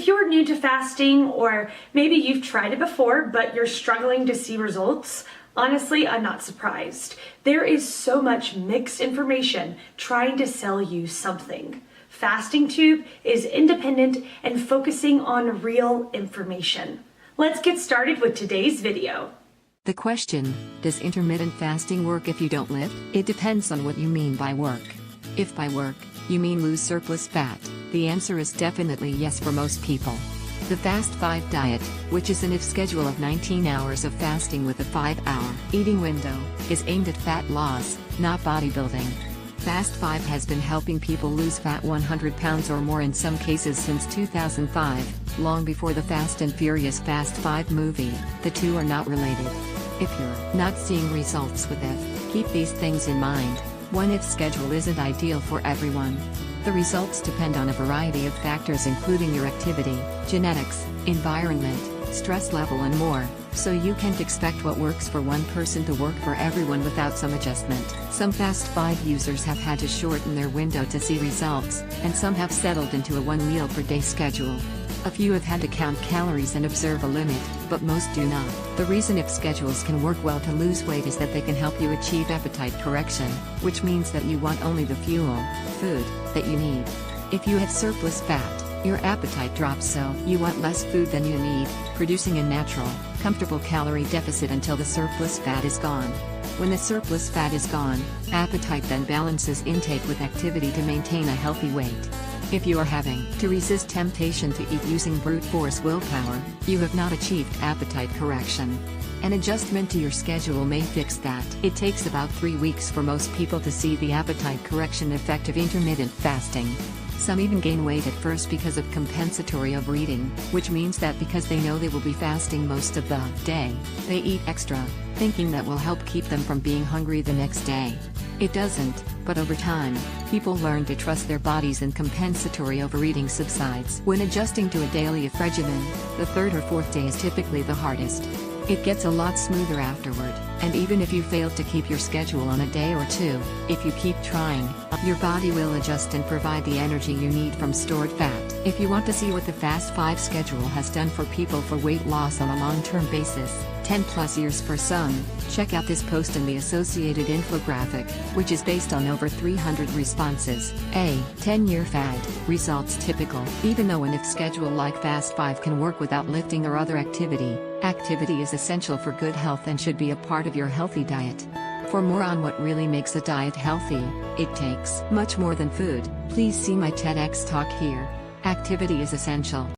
If you're new to fasting, or maybe you've tried it before but you're struggling to see results, honestly, I'm not surprised. There is so much mixed information trying to sell you something. Fasting Tube is independent and focusing on real information. Let's get started with today's video. The question, does intermittent fasting work if you don't lift? It depends on what you mean by work. If by work, you mean lose surplus fat, the answer is definitely yes for most people. The Fast 5 diet, which is an IF schedule of 19 hours of fasting with a 5-hour eating window, is aimed at fat loss, not bodybuilding. Fast 5 has been helping people lose fat 100 pounds or more in some cases since 2005, long before the Fast and Furious Fast 5 movie. The two are not related. If you're not seeing results with IF, keep these things in mind. One IF schedule isn't ideal for everyone. The results depend on a variety of factors including your activity, genetics, environment, stress level and more, so you can't expect what works for one person to work for everyone without some adjustment. Some Fast 5 users have had to shorten their window to see results, and some have settled into a 1 meal per day schedule. A few have had to count calories and observe a limit, but most do not. The reason IF schedules can work well to lose weight is that they can help you achieve appetite correction, which means that you want only the fuel, food, that you need. If you have surplus fat, your appetite drops, so you want less food than you need, producing a natural, comfortable calorie deficit until the surplus fat is gone. When the surplus fat is gone, appetite then balances intake with activity to maintain a healthy weight. If you are having to resist temptation to eat using brute force willpower, you have not achieved appetite correction. An adjustment to your schedule may fix that. It takes about 3 weeks for most people to see the appetite correction effect of intermittent fasting. Some even gain weight at first because of compensatory overeating, which means that because they know they will be fasting most of the day, they eat extra, thinking that will help keep them from being hungry the next day. It doesn't, but over time, people learn to trust their bodies and compensatory overeating subsides. When adjusting to a daily IF regimen, the 3rd or 4th day is typically the hardest. It gets a lot smoother afterward, and even if you fail to keep your schedule on a day or two, if you keep trying, your body will adjust and provide the energy you need from stored fat. If you want to see what the Fast 5 schedule has done for people for weight loss on a long-term basis, 10+ years for some, check out this post and the associated infographic, which is based on over 300 responses. A 10-year fad, results typical. Even though an IF schedule like Fast 5 can work without lifting or other activity, activity is essential for good health and should be a part of your healthy diet. For more on what really makes a diet healthy, it takes much more than food. Please see my TEDx talk here. Activity is essential.